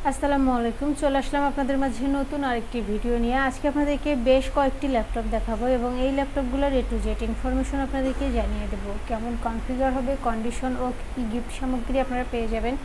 আসসালামু আলাইকুম। চলে আসলাম আপনাদের মাঝে নতুন আরেকটি ভিডিও নিয়ে। আজকে আপনাদেরকে বেশ কয়েকটি ল্যাপটপ দেখাবো এবং এই ল্যাপটপগুলোর A to Z ইনফরমেশন আপনাদেরকে জানিয়ে দেবো। কেমন কনফিগার হবে, কন্ডিশন ও কী গিফট সামগ্রী আপনারা পেয়ে যাবেন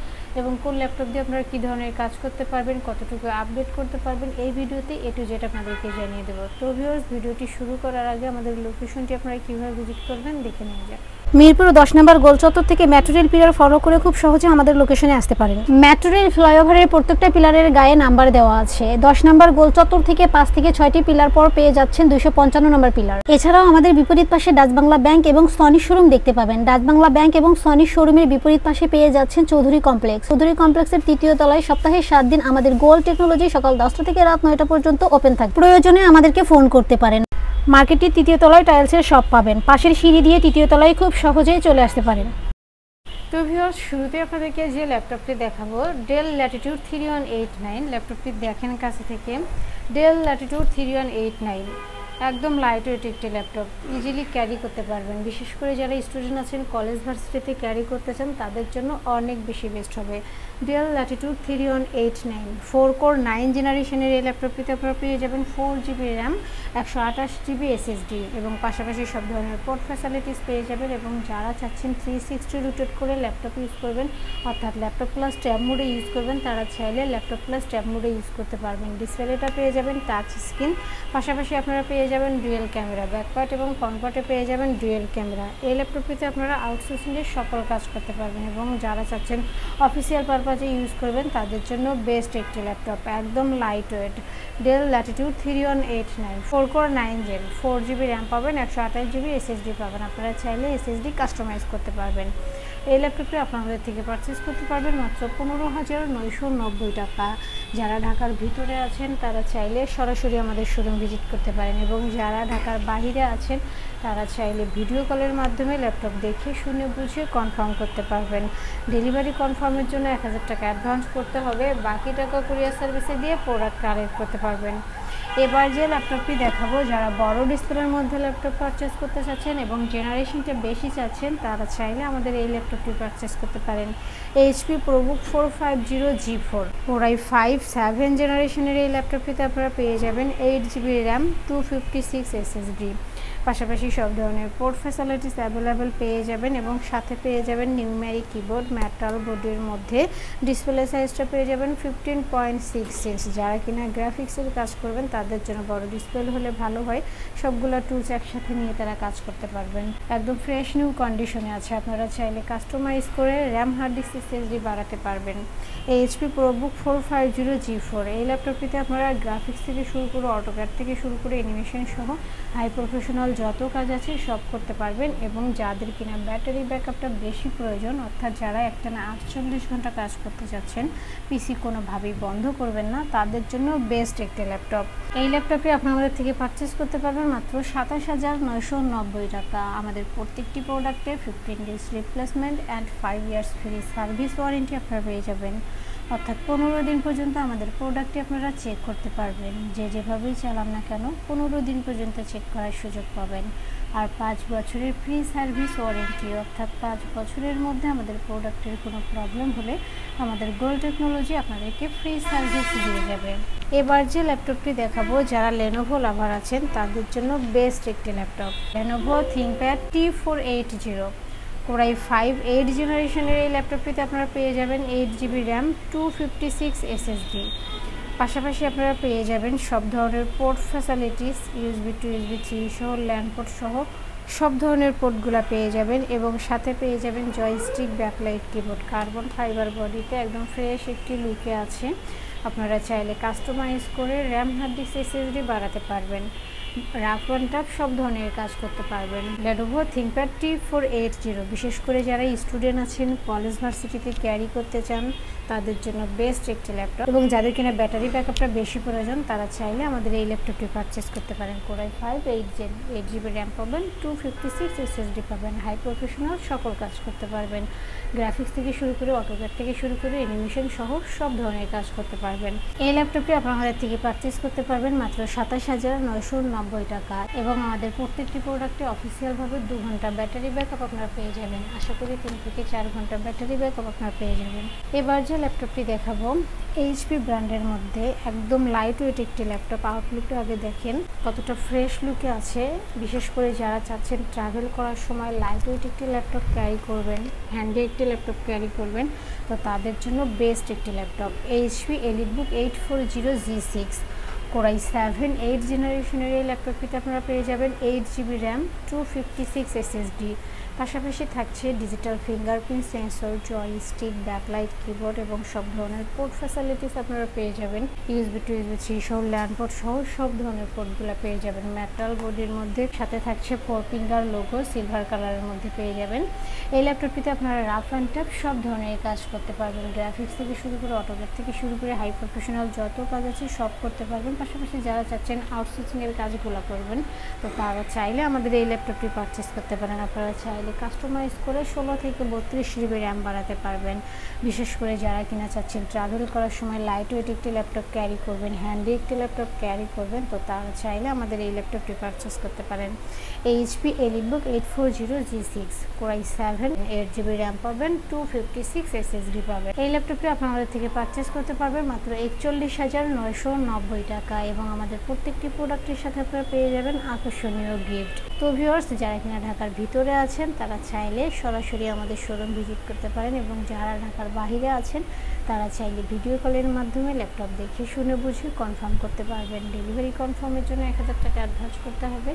এবং কোন ল্যাপটপ দিয়ে আপনারা কী ধরনের কাজ করতে পারবেন, কতটুকু আপডেট করতে পারবেন, এই ভিডিওতে A to Z আপনাদেরকে জানিয়ে দেবো। তো ভিউয়ার্স, ভিডিওটি শুরু করার আগে আমাদের লোকেশনটি আপনারা কীভাবে ভিজিট করবেন দেখে নিয়ে যান। মিরপুর 10 নম্বর গোল চত্বর থেকে মেট্রো রেল পিলার ফলো করে খুব সহজে আমাদের লোকেশনে আসতে পারেন। মেট্রো রেল ফ্লাইওভারের প্রত্যেকটা পিলারের গায়ে নাম্বার দেওয়া আছে। 10 নম্বর গোল চত্বর থেকে 5 থেকে 6টি পিলার পর পেয়ে যাচ্ছেন 255 নম্বর পিলার। এছাড়াও আমাদের বিপরীত পাশে ডাচ বাংলা ব্যাংক এবং সনি শোরুম দেখতে পাবেন। ডাচ বাংলা ব্যাংক এবং সনি শোরুমের বিপরীত পাশে পেয়ে যাচ্ছেন চৌধুরী কমপ্লেক্স। চৌধুরী কমপ্লেক্সের তৃতীয় তলায় সপ্তাহে 7 দিন আমাদের গোল্ড টেকনোলজি সকাল 10টা থেকে রাত 9টা পর্যন্ত ওপেন থাকে। প্রয়োজনে আমাদেরকে ফোন করতে পারেন। মার্কেটটির তৃতীয় তলায় টাইলসের শপ পাবেন। পাশের সিঁড়ি দিয়ে তৃতীয় তলায় খুব সহজেই চলে আসতে পারেন। তো ভিউয়ার্স, শুরুতে আপনাদেরকে যে ল্যাপটপটি দেখাবো, ডেল ল্যাটিটিউড 3189। ল্যাপটপটি দেখেন কাছে থেকে। ডেল ল্যাটিটিউড 3189 একদম লাইট ওয়েট একটি ল্যাপটপ, ইজিলি ক্যারি করতে পারবেন। বিশেষ করে যারা স্টুডেন্ট আছেন, কলেজ ভার্সিটিতে ক্যারি করতে চান, তাদের জন্য অনেক বেশি বেস্ট হবে। ডেল ল্যাটিটিউড 3189 4 কোর 9 জেনারেশনের এই ল্যাপটপটিতে আপনারা পেয়ে যাবেন 4GB র্যাম, 128GB SSD এবং পাশাপাশি সব ধরনের পোর্ট ফ্যাসিলিটিস পেয়ে যাবেন। এবং যারা চাচ্ছেন 360 রোটেট করে ল্যাপটপ ইউজ করবেন, অর্থাৎ ল্যাপটপ প্লাস ট্যাব মোডে ইউজ করবেন, তারা চাইলে ল্যাপটপ প্লাস ট্যাব মোডে ইউজ করতে পারবেন। ডিসপ্লেটা পেয়ে যাবেন টাচ স্ক্রিন, পাশাপাশি আপনারা পেয়ে যাবেন ডুয়েল ক্যামেরা, ব্যাকপার্ট এবং ফ্রন্টপার্টে পেয়ে যাবেন ডুয়েল ক্যামেরা। এই ল্যাপটপটিতে আপনারা আউটসোর্সিংয়ের সকল কাজ করতে পারবেন এবং যারা চাচ্ছেন অফিসিয়াল পারপাজে ইউজ করবেন, তাদের জন্য বেস্ট একটি ল্যাপটপ, একদম light weight. Dell Latitude 3189 4 core 9 gen, 4GB RAM পাবেন, 128GB SSD পাবেন। আপনারা চাইলে SSD কাস্টমাইজ করতে পারবেন। এই ল্যাপটপটি আপনাদের থেকে পারচেস করতে পারবেন মাত্র 15,990 টাকা। যারা ঢাকার ভিতরে আছেন, তারা চাইলে সরাসরি আমাদের শোরুম ভিজিট করতে পারেন এবং যারা ঢাকার বাইরে আছেন, তারা চাইলে ভিডিও কলের মাধ্যমে ল্যাপটপ দেখে শুনে বুঝে কনফার্ম করতে পারবেন। ডেলিভারি কনফার্মের জন্য 1000 টাকা অ্যাডভান্স করতে হবে, বাকি টাকা কুরিয়ার সার্ভিসে দিয়ে প্রোডাক্ট কালেক্ট করতে পারবেন। এবার যে ল্যাপটপটি দেখাবো, যারা বড় ডিসপ্লের মধ্যে ল্যাপটপ পারচেস করতে চাচ্ছেন এবং জেনারেশনটা বেশি চাচ্ছেন, তারা চাইলে আমাদের এই ল্যাপটপটি পারচেস করতে পারেন। HP ProBook 450G4 Core i5 7 জেনারেশনের এই ল্যাপটপটিতে আপনারা পেয়ে যাবেন 8GB র্যাম, 256 SSD, পাশাপাশি সব ধরনের পোর্ট ফ্যাসিলিটিস অ্যাভেলেবেল পেয়ে যাবেন এবং সাথে পেয়ে যাবেন নিউমেরিক কিবোর্ড, মেটাল বডির মধ্যে। ডিসপ্লে সাইজটা পেয়ে যাবেন 15.6 ইঞ্চ। যারা কিনা গ্রাফিক্সের কাজ করবেন, তাদের জন্য বড় ডিসপ্লে হলে ভালো হয়। সবগুলো টুলস একসাথে নিয়ে তারা কাজ করতে পারবেন। একদম ফ্রেশ নিউ কন্ডিশনে আছে। আপনারা চাইলে কাস্টমাইজ করে র্যাম, হার্ড ডিস্ক, SSD বাড়াতে পারবেন। এই HP ProBook 450G4 এই ল্যাপটপটিতে আপনারা গ্রাফিক্স থেকে শুরু করে, অটোক্যাড থেকে শুরু করে অ্যানিমেশন সহ হাই প্রফেশনাল যত কাজ আছে সব করতে পারবেন। এবং যাদের কিনা ব্যাটারি ব্যাকআপটা বেশি প্রয়োজন, অর্থাৎ যারা একটানা 48 ঘন্টা কাজ করতে চাচ্ছেন, পিসি কোনোভাবেই বন্ধ করবেন না, তাদের জন্য বেস্ট একটি ল্যাপটপ। এই ল্যাপটপটি আপনি আমাদের থেকে পারচেস করতে পারবেন মাত্র 27,990 টাকা। আমাদের প্রত্যেকটি প্রোডাক্টে 15 days replacement and 5 years free service warranty আপনারা পেয়ে যাবেন। অর্থাৎ 15 দিন পর্যন্ত আমাদের প্রোডাক্টটি আপনারা চেক করতে পারবেন। যেভাবেই চালান না কেন, 15 দিন পর্যন্ত চেক করার সুযোগ পাবেন। আর 5 বছরের ফ্রি সার্ভিস ওয়ারেন্টি, অর্থাৎ 5 বছরের মধ্যে আমাদের প্রোডাক্টের কোনো প্রবলেম হলে আমাদের গোল্ড টেকনোলজি আপনাদেরকে ফ্রি সার্ভিস দিয়ে যাবে। এবার যে ল্যাপটপটি দেখাবো, যারা লেনোভো লাভার আছেন, তাদের জন্য বেস্ট একটি laptop, Lenovo ThinkPad T480 Core i5 8 জেনারেশনের এই ল্যাপটপটিতে আপনারা পেয়ে যাবেন 8GB র্যাম, 256 SSD, পাশাপাশি আপনারা পেয়ে যাবেন সব ধরনের port facilities, USB to USB 3 সহ, ল্যান্ড পোর্ট সহ সব ধরনের পোর্টগুলো পেয়ে যাবেন এবং সাথে পেয়ে যাবেন joystick, backlight keyboard, carbon fibre বডিতে একদম ফ্রেশ একটি লুকে আছে। আপনারা চাইলে কাস্টমাইজ করে র্যাম, হার্ড ডিস্ক, SSD বাড়াতে পারবেন। রাফ অ্যান্ড টাফ সব ধরনের কাজ করতে পারবেন। লেনোভো থিংকপ্যাড T480 বিশেষ করে যারা স্টুডেন্ট আছেন, কলেজ ভার্সিটিতে ক্যারি করতে চান, তাদের জন্য বেস্ট একটি ল্যাপটপ। এবং যাদের কিনা ব্যাটারি ব্যাকআপটা বেশি প্রয়োজন, তারা চাইলে আমাদের এই ল্যাপটপটি পারচেস করতে পারেন। Core i5 8GB র্যাম পাবেন, 256 SSD পাবেন। হাই প্রফেশনাল সকল কাজ করতে পারবেন। গ্রাফিক্স থেকে শুরু করে, অটোক্যাড থেকে শুরু করে অ্যানিমেশন সহ সব ধরনের কাজ করতে পারবেন। এই ল্যাপটপটি আপনারা আমাদের থেকে পারচেস করতে পারবেন মাত্র 27,990 টাকা এবং আমাদের প্রত্যেকটি প্রোডাক্টে অফিসিয়ালভাবে 2 ঘন্টা ব্যাটারি ব্যাকআপ আপনারা পেয়ে যাবেন। আশা করি 3 থেকে 4 ঘন্টা ব্যাটারি ব্যাকআপ আপনারা পেয়ে যাবেন। এবার যে যে ল্যাপটপটি দেখাবো এইচপি ব্র্যান্ডের মধ্যে একদম লাইট ওয়েট একটি ল্যাপটপ। আউটলুকটা আগে দেখেন কতটা ফ্রেশ লুকে আছে। বিশেষ করে যারা চাচ্ছেন ট্রাভেল করার সময় লাইট ওয়েট একটি ল্যাপটপ ক্যারি করবেন, হ্যান্ডি একটি ল্যাপটপ ক্যারি করবেন, তো তাদের জন্য বেস্ট একটি laptop HP EliteBook 840G6 Core i7 8 জেনারেশনের এই ল্যাপটপটিতে আপনারা পেয়ে যাবেন 8GB র্যাম 256 SSD। পাশাপাশি থাকছে digital fingerprint sensor, joystick, backlight, keyboard এবং সব ধরনের পোর্ট ফ্যাসিলিটিস আপনারা পেয়ে যাবেন। USB to USB 3 সহ ল্যান্ড পোর্ট সহ সব ধরনের পোর্টগুলো পেয়ে যাবেন মেটাল বডির মধ্যে। সাথে থাকছে 4 ফিঙ্গার লোগো সিলভার কালারের মধ্যে পেয়ে যাবেন। এই ল্যাপটপটিতে আপনারা রাফ অ্যান্ড টাফ সব ধরনের কাজ করতে পারবেন। গ্রাফিক্স থেকে শুরু করে অটোক্যাড থেকে শুরু করে হাই প্রফেশনাল যত কাজ আছে সব করতে পারবেন। পাশাপাশি যারা চাচ্ছেন আউটসোর্সিংয়ের কাজগুলো করবেন, তো তারা চাইলে আমাদের এই ল্যাপটপটি পারচেস করতে পারেন। আপনারা চাইলে কাস্টমাইজ করে 16 থেকে 32GB র্যাম বাড়াতে পারবেন। বিশেষ করে যারা কিনা চাচ্ছেন ট্রাভেল করার সময় লাইট ওয়েট একটি ল্যাপটপ ক্যারি করবেন, হ্যান্ডি একটি ল্যাপটপ ক্যারি করবেন, তো তারা চাইলে আমাদের এই ল্যাপটপটি পারচেস করতে পারেন। HP EliteBook 840G6 Core i7 8GB RAM পাবেন, 256 SSD পাবেন। এই ল্যাপটপটি আপনাদের থেকে পারচেস করতে পারবেন মাত্র 41,990 টাকা এবং আমাদের প্রত্যেকটি প্রোডাক্টের সাথে আপনারা পেয়ে যাবেন আকর্ষণীয় গিফট। তো ভিউয়ার্স, যারা কিনা ঢাকার ভিতরে আছেন তারা চাইলে সরাসরি আমাদের শোরুম ভিজিট করতে পারেন এবং যারা ঢাকার বাইরে আছেন তারা চাইলে ভিডিও কলের মাধ্যমে ল্যাপটপ দেখে শুনে বুঝে কনফার্ম করতে পারবেন। ডেলিভারি কনফার্মের জন্য 1000 টাকা অ্যাডভান্স করতে হবে,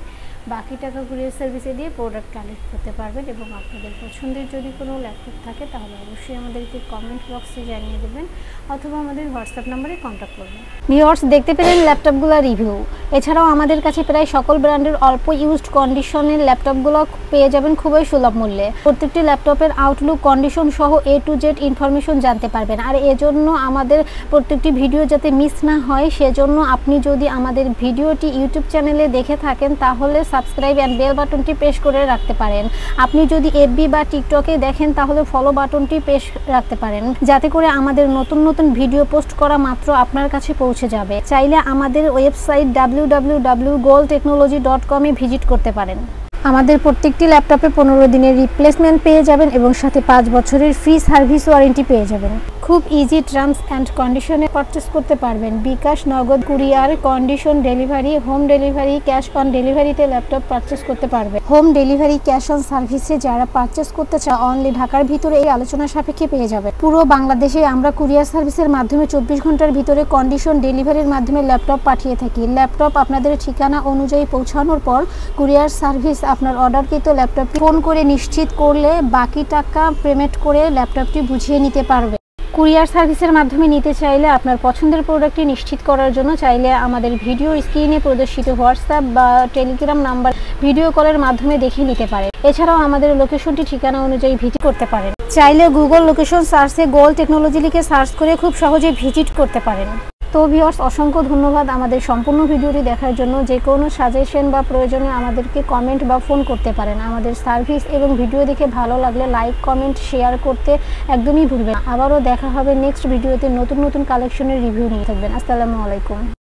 বাকি টাকা কুরিয়ার সার্ভিসে দিয়ে প্রোডাক্ট কালেক্ট করতে পারবেন। এবং আপনাদের পছন্দের যদি কোনো ল্যাপটপ থাকে তাহলে অবশ্যই আমাদেরকে কমেন্ট বক্সে জানিয়ে দেবেন অথবা আমাদের হোয়াটসঅ্যাপ নাম্বারে কন্ট্যাক্ট করবেন। ভিউয়ার্স, দেখতে পেলেন ল্যাপটপগুলো রিভিউ। এছাড়াও আমাদের কাছে প্রায় সকল ব্র্যান্ডের অল্প ইউজড কন্ডিশনের ল্যাপটপগুলো পেয়ে যাবেন খুবই সুলভ মূল্যে। প্রত্যেকটি ল্যাপটপের আউটলুক, কন্ডিশন সহ A to Z ইনফরমেশন জানতে পারবেন। আর এজন্য আমাদের প্রত্যেকটি ভিডিও যাতে মিস না হয় সেজন্য আপনি যদি আমাদের ভিডিওটি ইউটিউব চ্যানেলে দেখে থাকেন তাহলে সাবস্ক্রাইব অ্যান্ড বেল বাটনটি প্রেস করে রাখতে পারেন। আপনি যদি FB বা টিকটকে দেখেন তাহলে ফলো বাটনটি প্রেস রাখতে পারেন, যাতে করে আমাদের নতুন নতুন ভিডিও পোস্ট করা মাত্র আপনার কাছে পৌঁছে যাবে। চাইলে আমাদের ওয়েবসাইট www.goldtechnology.com এ ভিজিট করতে পারেন। আমাদের প্রত্যেকটি ল্যাপটপে 15 দিনের রিপ্লেসমেন্ট পেয়ে যাবেন এবং সাথে 5 বছরের ফ্রি সার্ভিস ওয়ারেন্টি পেয়ে যাবেন। খুব ইজি টার্মস অ্যান্ড কন্ডিশনে পারচেস করতে পারবেন। বিকাশ, নগদ, courier, condition delivery, home delivery, cash on ডেলিভারিতে ল্যাপটপ পারচেস করতে পারবেন। হোম ডেলিভারি, ক্যাশ অন সার্ভিসে যারা পারচেস করতে চায় অনলি ঢাকার ভিতরে এই আলোচনা সাপেক্ষে পেয়ে যাবেন। পুরো বাংলাদেশে আমরা কুরিয়ার সার্ভিসের মাধ্যমে 24 ঘন্টার ভিতরে কন্ডিশন ডেলিভারির মাধ্যমে ল্যাপটপ পাঠিয়ে থাকি। ল্যাপটপ আপনাদের ঠিকানা অনুযায়ী পৌঁছানোর পর কুরিয়ার সার্ভিস আপনার অর্ডারকৃত ল্যাপটপটি ফোন করে নিশ্চিত করলে বাকি টাকা পেমেন্ট করে ল্যাপটপটি বুঝিয়ে নিতে পারবে। কুরিয়ার সার্ভিসের মাধ্যমে নিতে চাইলে আপনার পছন্দের প্রোডাক্টটি নিশ্চিত করার জন্য চাইলে আমাদের ভিডিও স্ক্রিনে প্রদর্শিত হোয়াটসঅ্যাপ বা টেলিগ্রাম নাম্বার ভিডিও কলের মাধ্যমে দেখে নিতে পারে। এছাড়াও আমাদের লোকেশনটি ঠিকানা অনুযায়ী ভিজিট করতে পারেন। চাইলে গুগল লোকেশন সার্চে গোল্ড টেকনোলজি লিখে সার্চ করে খুব সহজে ভিজিট করতে পারেন। তো ভিউয়ার্স, অসংখ্য ধন্যবাদ আমাদের সম্পূর্ণ ভিডিওটি দেখার জন্য। যে কোনো সাজেশন বা প্রয়োজনে আমাদেরকে কমেন্ট বা ফোন করতে পারেন। আমাদের সার্ভিস এবং ভিডিও দেখে ভালো লাগলে লাইক, কমেন্ট, শেয়ার করতে একদমই ভুলবেন না। আবারও দেখা হবে নেক্সট ভিডিওতে নতুন নতুন কালেকশনের রিভিউ নিয়ে। থাকবেন। আসসালামু আলাইকুম।